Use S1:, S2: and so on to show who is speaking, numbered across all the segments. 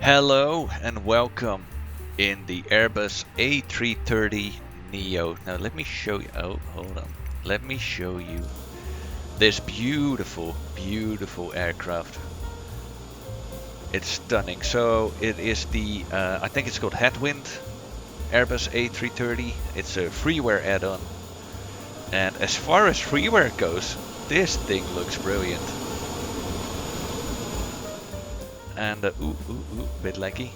S1: Hello and welcome in the Airbus A330NEO. Now let me show you, hold on. Let me show you this beautiful, beautiful aircraft. It's stunning. So it is the, I think it's called Headwind Airbus A330. It's a freeware add-on. And as far as freeware goes, this thing looks brilliant. And, bit laggy.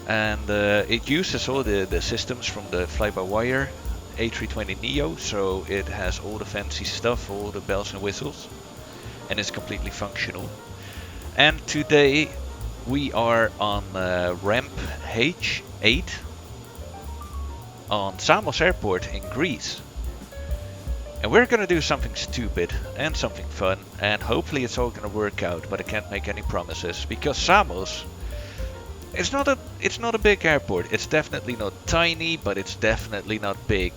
S1: And it uses all the systems from the fly-by-wire A320neo, so it has all the fancy stuff, all the bells and whistles, and it's completely functional. And today we are on ramp H8 on Samos Airport in Greece. And we're gonna do something stupid and something fun, and hopefully it's all gonna work out, but I can't make any promises, because Samos, it's not a big airport. It's definitely not tiny, but it's definitely not big.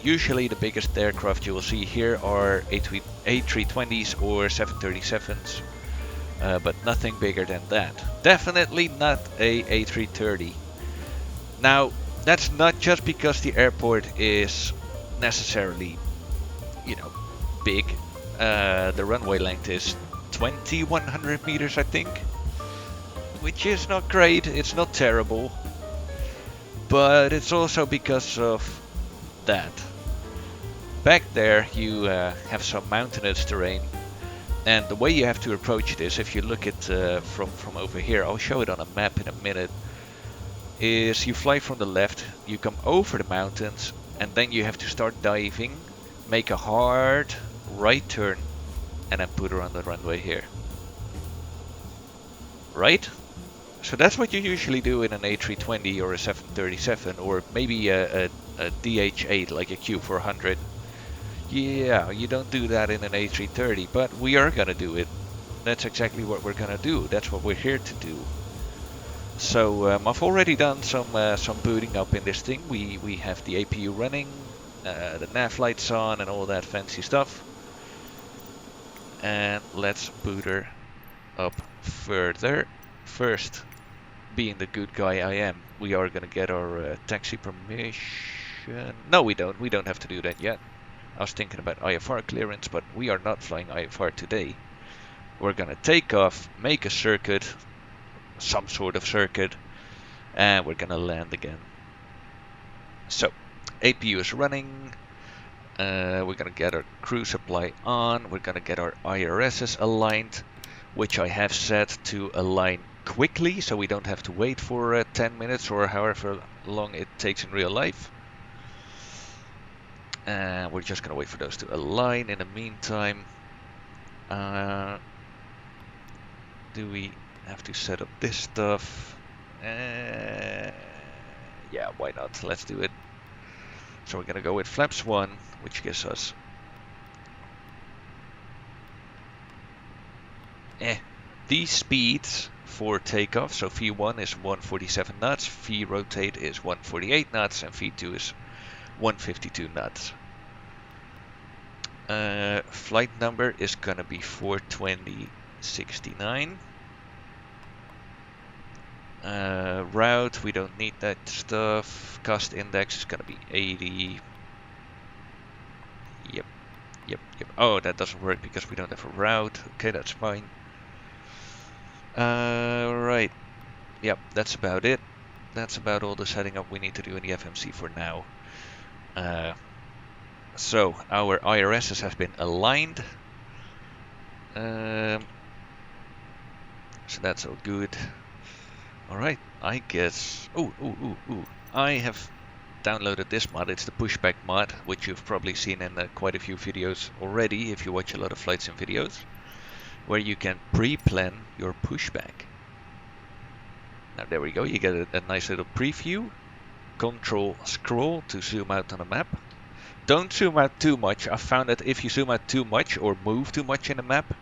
S1: Usually the biggest aircraft you will see here are A320s or 737s, but nothing bigger than that. Definitely not a A330. Now, that's not just because the airport is necessarily, big. The runway length is 2100 meters, I think. Which is not great, it's not terrible, but it's also because of that. Back there you have some mountainous terrain, and the way you have to approach this, if you look at from over here, I'll show it on a map in a minute, is you fly from the left, you come over the mountains, and then you have to start diving, make a hard right turn, and then put her on the runway here. Right? So that's what you usually do in an A320 or a 737 or maybe a DH8 like a Q400. Yeah, you don't do that in an A330, but we are gonna do it. That's exactly what we're gonna do. That's what we're here to do. So I've already done some booting up in this thing. We have the APU running, the nav lights on, and all that fancy stuff. And let's boot her up further. First, being the good guy I am, we are gonna get our taxi permission. No, we don't. We don't have to do that yet. I was thinking about IFR clearance, but we are not flying IFR today. We're gonna take off, make a circuit, some sort of circuit, and we're gonna land again. So, APU is running. We're gonna get our crew supply on. We're gonna get our IRSs aligned, which I have set to align quickly, so we don't have to wait for 10 minutes or however long it takes in real life. And we're just gonna wait for those to align. In the meantime, do we have to set up this stuff? Yeah, why not? Let's do it. So we're gonna go with flaps 1, which gives us these speeds for takeoff. So V1 is 147 knots, V rotate is 148 knots, and V2 is 152 knots. Flight number is gonna be 42069. Route, we don't need that stuff. Cost index is gonna be 80. Yep. Oh, that doesn't work because we don't have a route. Okay, that's fine. Right. Yep, that's about it. That's about all the setting up we need to do in the FMC for now. So our IRSs have been aligned. So that's all good. Alright, I guess... I have downloaded this mod. It's the Pushback mod, which you've probably seen in quite a few videos already if you watch a lot of flight sim videos, where you can pre-plan your pushback. Now there we go, you get a nice little preview. Control scroll to zoom out on a map. Don't zoom out too much. I found that if you zoom out too much or move too much in a map,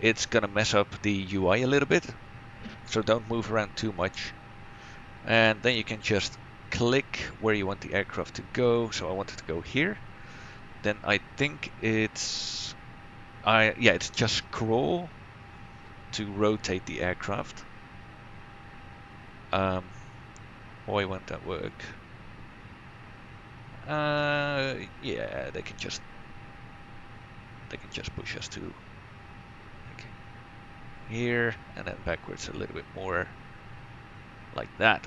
S1: it's gonna mess up the UI a little bit. So don't move around too much. And then you can just click where you want the aircraft to go. So I want it to go here. Then I think it's it's just scroll to rotate the aircraft. Why won't that work? Yeah, they can just push us to like here and then backwards a little bit more like that.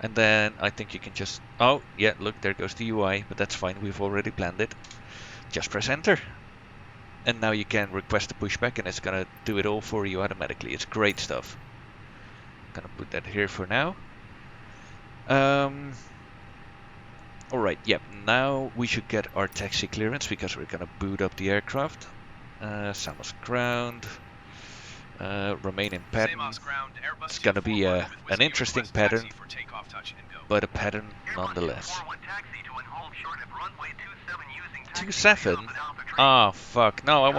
S1: And then I think you can just, oh yeah, look, there goes the UI, but that's fine, we've already planned it. Just press enter. And now you can request a pushback and it's gonna do it all for you automatically. It's great stuff. Gonna put that here for now. Alright, yep, now we should get our taxi clearance because we're gonna boot up the aircraft. Samos ground. Remain in pattern. It's gonna be an interesting pattern, but a pattern nonetheless. 27? Ah, fuck. No, I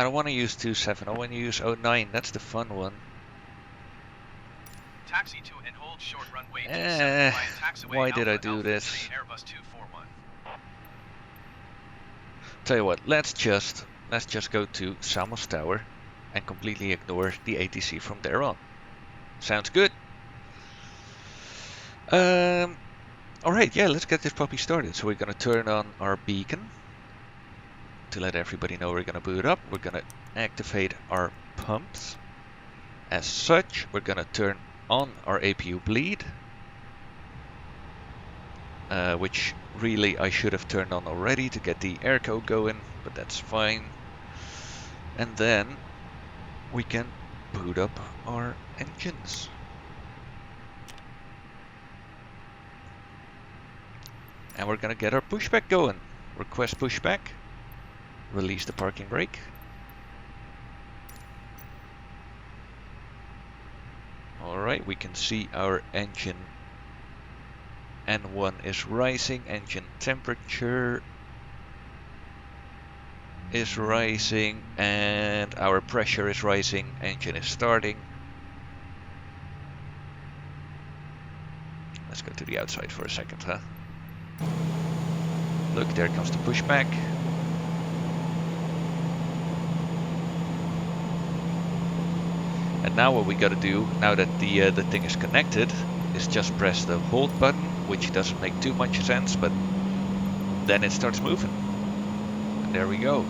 S1: don't want to use 27. I want to use 09. That's the fun one.
S2: Taxi to and hold short runway
S1: Why did I do this? Tell you what, let's just go to Samos Tower and completely ignore the ATC from there on. Sounds good. Alright, yeah, let's get this puppy started. So we're gonna turn on our beacon to let everybody know we're gonna boot up. We're gonna activate our pumps. As such, we're gonna turn on our APU bleed, which really I should have turned on already to get the airco going, but that's fine. And then we can boot up our engines. And we're gonna get our pushback going. Request pushback. Release the parking brake. Alright, we can see our engine N1 is rising, engine temperature is rising, and our pressure is rising, engine is starting. Let's go to the outside for a second, huh? Look, there comes the pushback. And now what we gotta do, now that the thing is connected, is just press the hold button, which doesn't make too much sense, but then it starts moving. And there we go.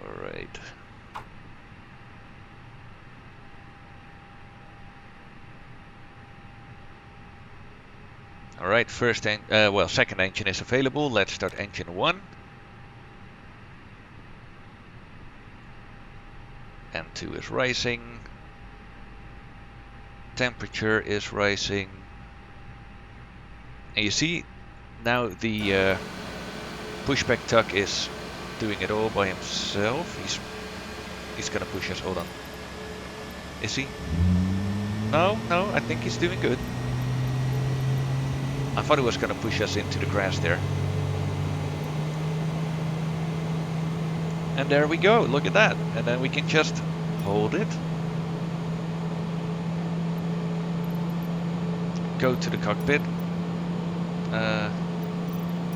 S1: Alright. Alright, second engine is available. Let's start engine 1. N2 is rising. Temperature is rising. And you see, now the pushback tuck is doing it all by himself. He's gonna push us. Hold on. Is he? No, I think he's doing good. I thought he was gonna push us into the grass there. And there we go, look at that. And then we can just hold it. Go to the cockpit.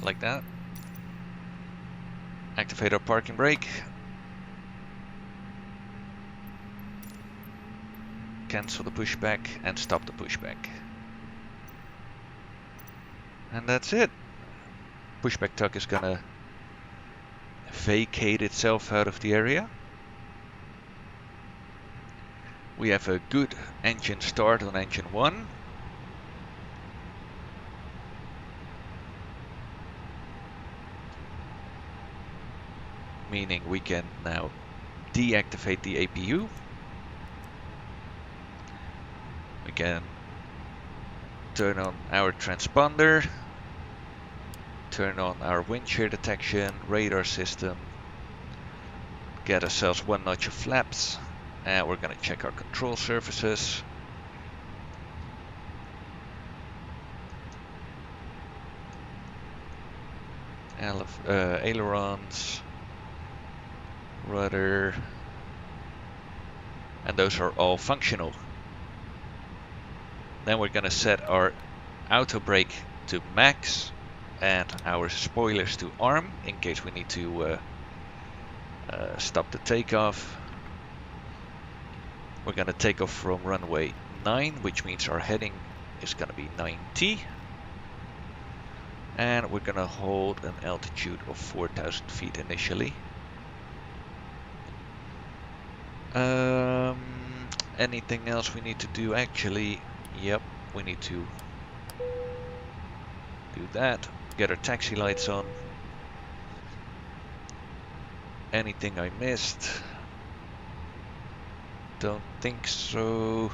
S1: Like that. Activate our parking brake. Cancel the pushback and stop the pushback. And that's it. Pushback tuck is gonna vacate itself out of the area. We have a good engine start on engine 1. Meaning we can now deactivate the APU. We can turn on our transponder, turn on our wind shear detection, radar system, get ourselves 1 notch of flaps, and we're gonna check our control surfaces. Ailerons, rudder, and those are all functional. Then we're gonna set our auto brake to max, and our spoilers to arm in case we need to stop the takeoff. We're gonna take off from runway 9, which means our heading is gonna be 90. And we're gonna hold an altitude of 4,000 feet initially. Anything else we need to do? Actually, yep, we need to do that. Get our taxi lights on. Anything I missed? Don't think so.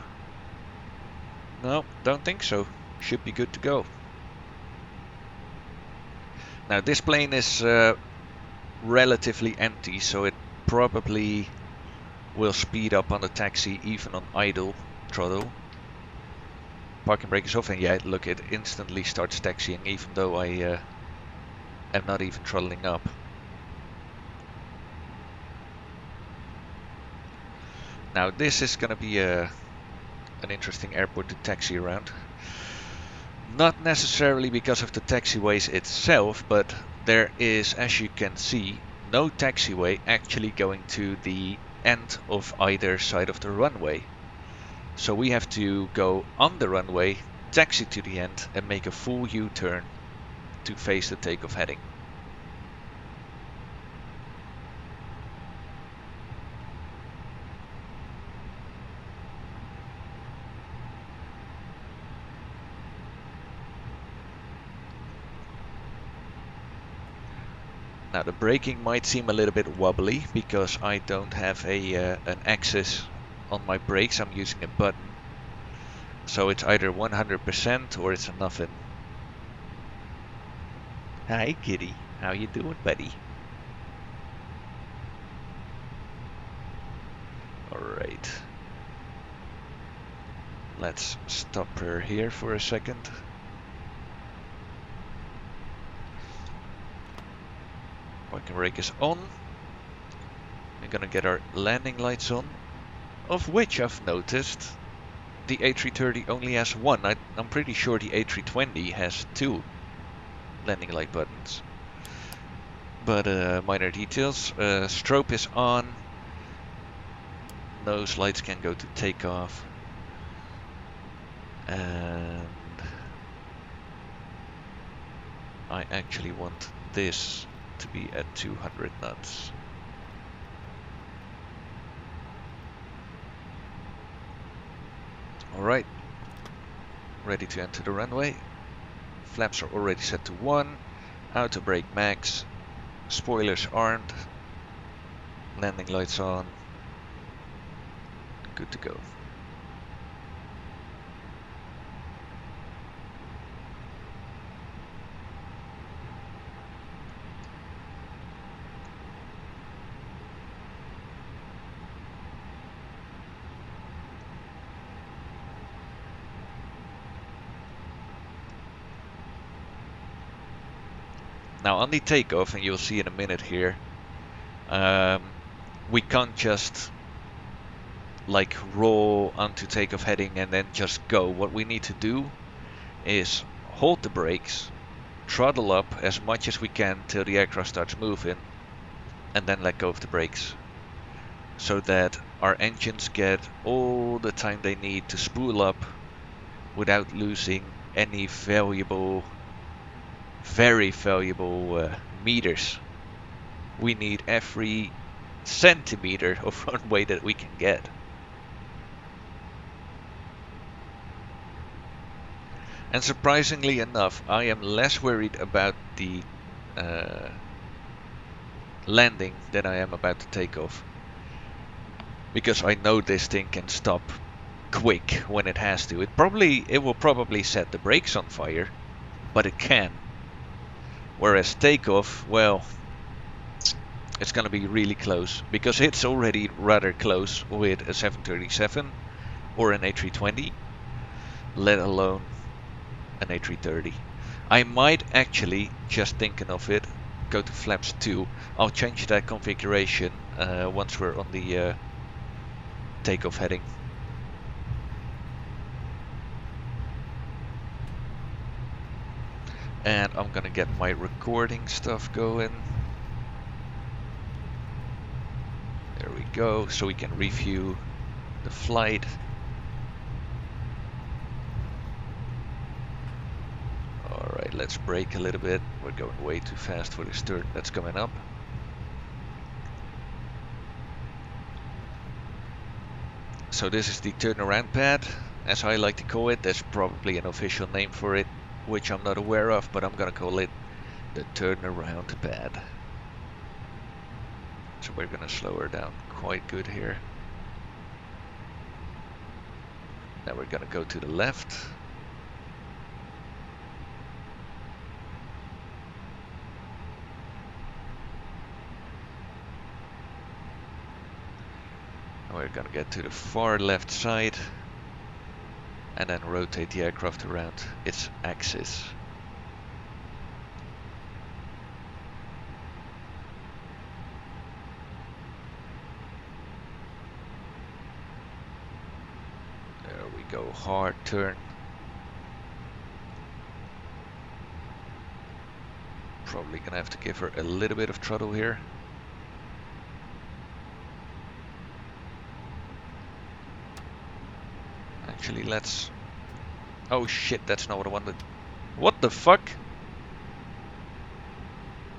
S1: No, don't think so. Should be good to go. Now this plane is relatively empty, so it probably will speed up on the taxi even on idle throttle. Parking brake is off, and yeah, look, it instantly starts taxiing even though I am not even throttling up. Now this is going to be an interesting airport to taxi around. Not necessarily because of the taxiways itself, but there is, as you can see, no taxiway actually going to the end of either side of the runway. So we have to go on the runway, taxi to the end, and make a full U-turn to face the takeoff heading. Now the braking might seem a little bit wobbly because I don't have an axis on my brakes. I'm using a button, so it's either 100% or it's a nothing. Hi kitty, how you doing, buddy? Alright, let's stop her here for a second. Parking brake is on. We're gonna get our landing lights on, of which I've noticed the A330 only has one. I'm pretty sure the A320 has 2 landing light buttons. But minor details. Strobe is on. Nose lights can go to takeoff. And I actually want this to be at 200 knots. Alright, ready to enter the runway. Flaps are already set to 1, auto brake max, spoilers armed, landing lights on, good to go. Now on the takeoff, and you'll see in a minute here, we can't just like roll onto takeoff heading and then just go. What we need to do is hold the brakes, throttle up as much as we can till the aircraft starts moving, and then let go of the brakes, so that our engines get all the time they need to spool up without losing any valuable, very valuable meters. We need every centimeter of runway that we can get. And surprisingly enough, I am less worried about the landing than I am about the takeoff, because I know this thing can stop quick when it has to. It will probably set the brakes on fire, but it can. Whereas takeoff, well, it's gonna be really close, because it's already rather close with a 737 or an A320, let alone an A330. I might actually, just thinking of it, go to flaps 2. I'll change that configuration once we're on the takeoff heading. And I'm gonna get my recording stuff going. There we go, so we can review the flight. Alright, let's brake a little bit. We're going way too fast for this turn that's coming up. So this is the turnaround pad, as I like to call it. There's probably an official name for it, which I'm not aware of, but I'm gonna call it the turnaround pad. So we're gonna slow her down quite good here. Now we're gonna go to the left. We're gonna get to the far left side and then rotate the aircraft around its axis. There we go, hard turn. Probably gonna have to give her a little bit of throttle here. Actually, let's... Oh shit, that's not what I wanted. What the fuck?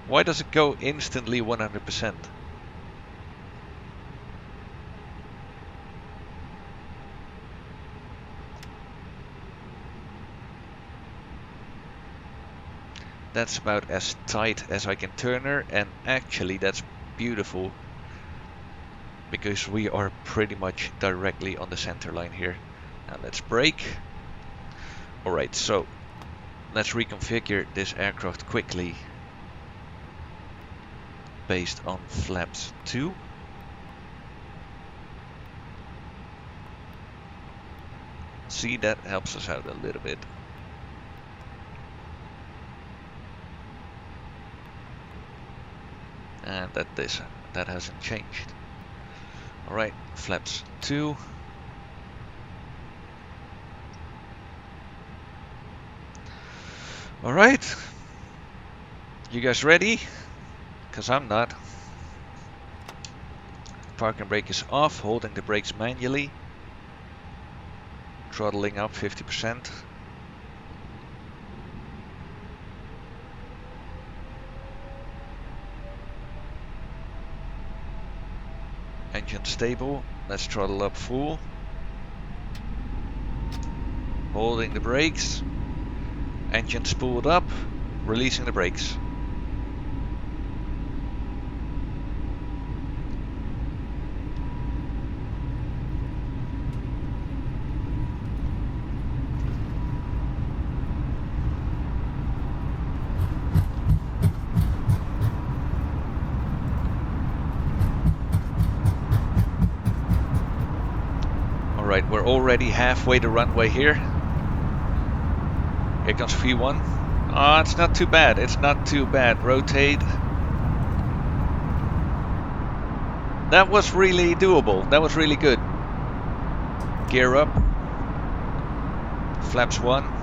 S1: Why does it go instantly 100%? That's about as tight as I can turn her, and actually that's beautiful because we are pretty much directly on the center line here. Now let's brake. Alright, so let's reconfigure this aircraft quickly based on flaps 2. See, that helps us out a little bit. And that hasn't changed. Alright, flaps 2. Alright, you guys ready? Because I'm not. Parking brake is off, holding the brakes manually. Throttling up 50%. Engine stable, let's throttle up full. Holding the brakes. Engine spooled up, releasing the brakes. Alright, we're already halfway the runway here. Here comes V1. Ah, it's not too bad. It's not too bad. Rotate. That was really doable. That was really good. Gear up. Flaps 1.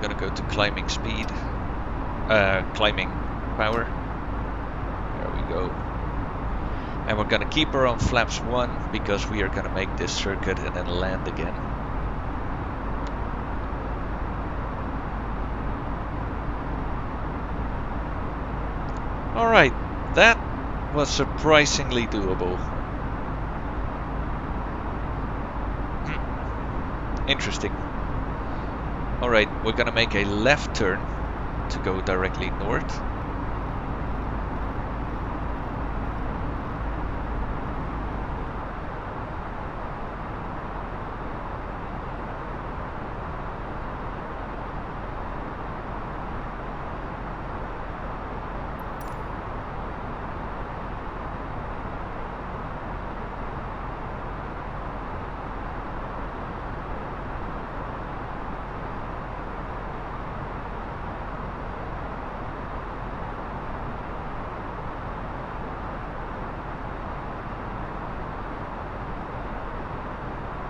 S1: Gonna go to climbing speed, climbing power. There we go. And we're gonna keep her on flaps 1 because we are gonna make this circuit and then land again. Alright, that was surprisingly doable. Interesting. Alright, we're gonna make a left turn to go directly north.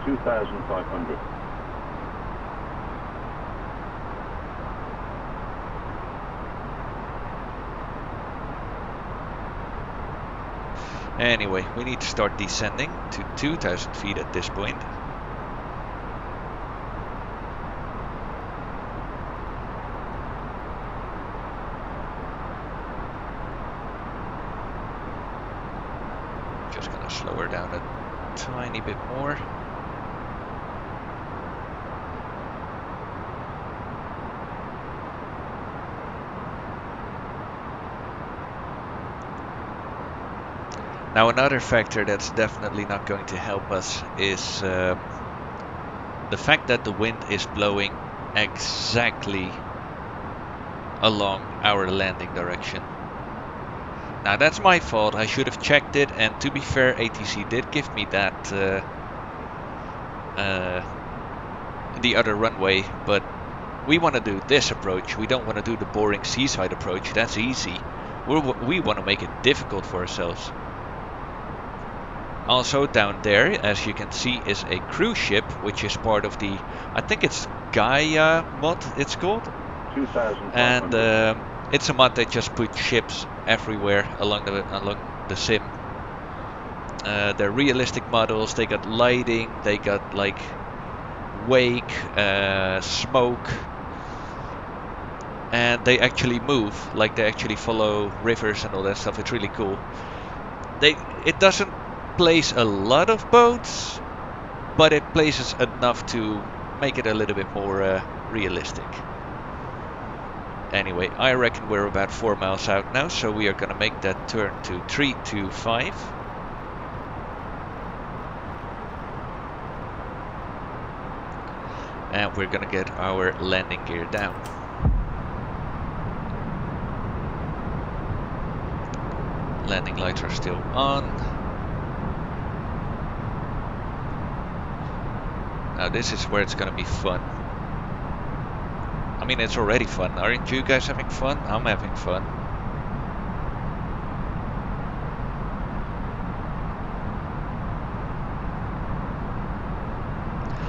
S3: 2,500.
S1: Anyway, we need to start descending to 2,000 feet at this point. Just gonna slow her down a tiny bit more. Now another factor that's definitely not going to help us is the fact that the wind is blowing exactly along our landing direction. Now that's my fault, I should have checked it, and to be fair, ATC did give me that the other runway, but we want to do this approach. We don't want to do the boring seaside approach, that's easy. We want to make it difficult for ourselves. Also down there, as you can see, is a cruise ship, which is part of the, I think it's Gaia mod it's called.
S3: 2,500.
S1: And it's a mod that just puts ships everywhere along the sim. They're realistic models, they got lighting, they got like wake, smoke, and they actually move, like they actually follow rivers and all that stuff. It's really cool. It doesn't place a lot of boats, but it places enough to make it a little bit more realistic. Anyway, I reckon we're about 4 miles out now, so we are gonna make that turn to 325. And we're gonna get our landing gear down. Landing lights are still on. Now this is where it's gonna be fun. I mean, it's already fun. Aren't you guys having fun? I'm having fun.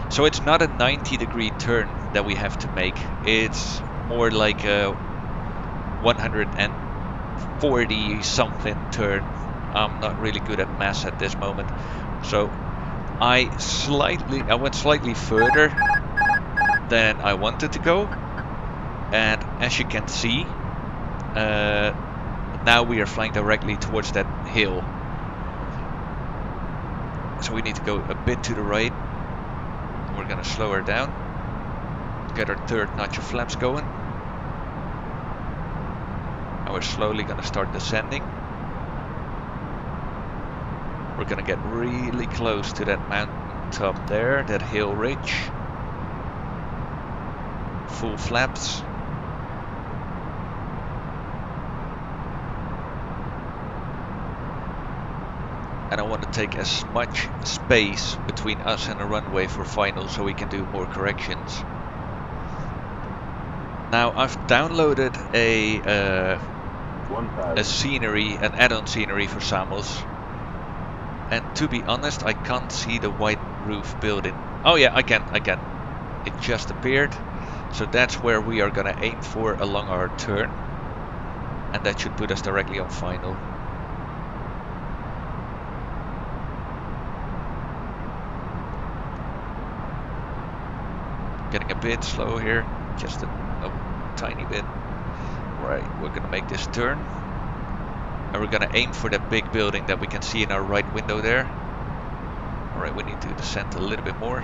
S1: So it's not a 90-degree turn that we have to make. It's more like a 140 something turn. I'm not really good at math at this moment. So I went slightly further than I wanted to go. And as you can see, now we are flying directly towards that hill. So we need to go a bit to the right. We're gonna slow her down. Get our third notch of flaps going. And we're slowly gonna start descending. We're gonna get really close to that mountain top there, that hill ridge. Full flaps. And I want to take as much space between us and the runway for final so we can do more corrections. Now I've downloaded a scenery, an add-on scenery for Samos. And to be honest, I can't see the white roof building. Oh yeah, I can. It just appeared. So that's where we are gonna aim for along our turn. And that should put us directly on final. Getting a bit slow here, just a tiny bit. Right, we're gonna make this turn. And we're gonna aim for that big building that we can see in our right window there. Alright, we need to descend a little bit more.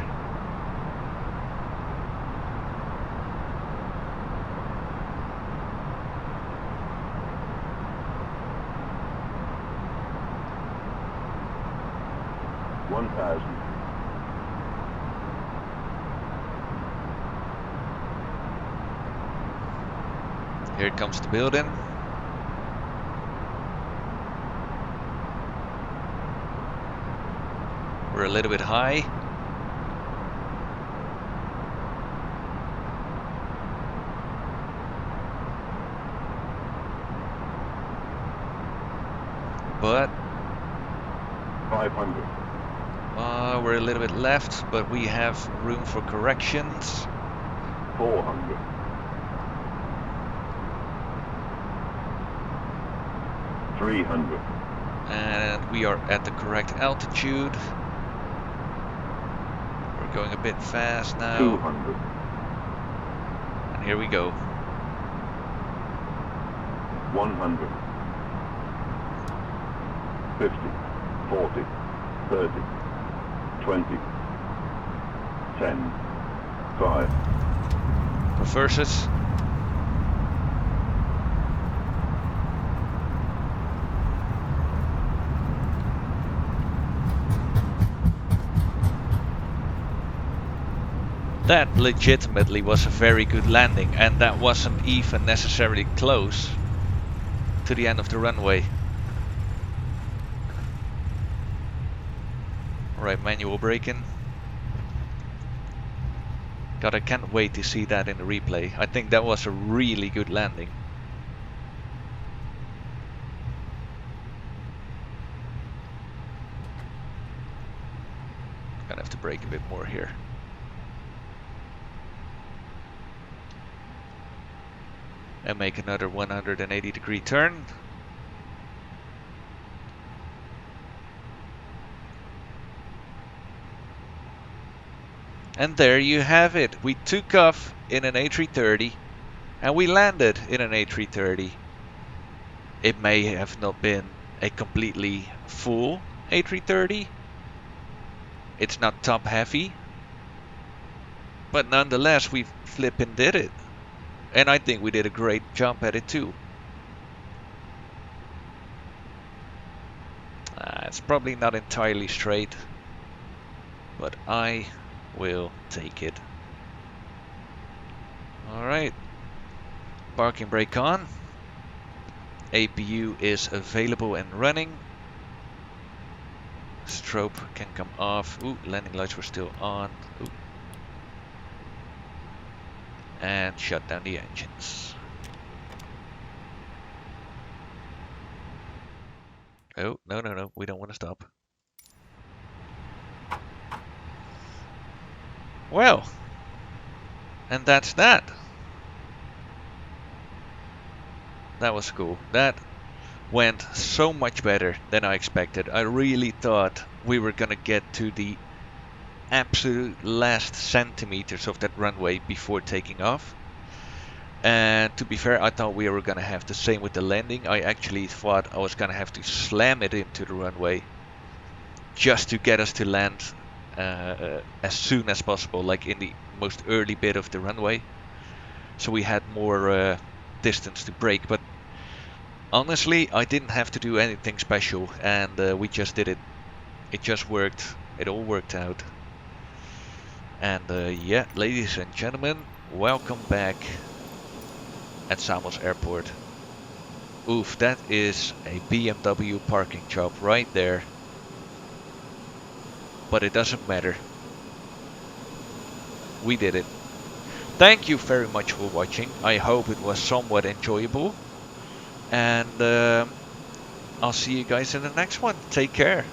S1: Here comes the building. We're a little bit high. But
S3: 500.
S1: We're a little bit left, but we have room for corrections.
S3: 400. 300.
S1: And we are at the correct altitude. We're going a bit fast now.
S3: 200.
S1: And here we go.
S3: 100. 50. 40. 30. 20. 10. 5.
S1: Reverses. That legitimately was a very good landing, and that wasn't even necessarily close to the end of the runway. Alright, manual braking. God, I can't wait to see that in the replay. I think that was a really good landing. Gonna have to brake a bit more here. And make another 180-degree turn. And there you have it. We took off in an A330 and we landed in an A330. It may have not been a completely full A330. It's not top heavy. But nonetheless, we flippin' did it. And I think we did a great job at it too. It's probably not entirely straight, but I will take it. Alright, parking brake on. APU is available and running. Strobe can come off. Ooh, landing lights were still on. Ooh. And shut down the engines. Oh, no, we don't want to stop. Well, and that's that. That was cool. That went so much better than I expected. I really thought we were gonna get to the absolute last centimeters of that runway before taking off. And to be fair, I thought we were gonna have the same with the landing. I actually thought I was gonna have to slam it into the runway just to get us to land as soon as possible, like in the most early bit of the runway, so we had more distance to brake. But honestly, I didn't have to do anything special, and we just did it. It just worked. It all worked out. And yeah, ladies and gentlemen, welcome back at Samos Airport. Oof, that is a BMW parking job right there. But it doesn't matter. We did it. Thank you very much for watching. I hope it was somewhat enjoyable. And I'll see you guys in the next one. Take care.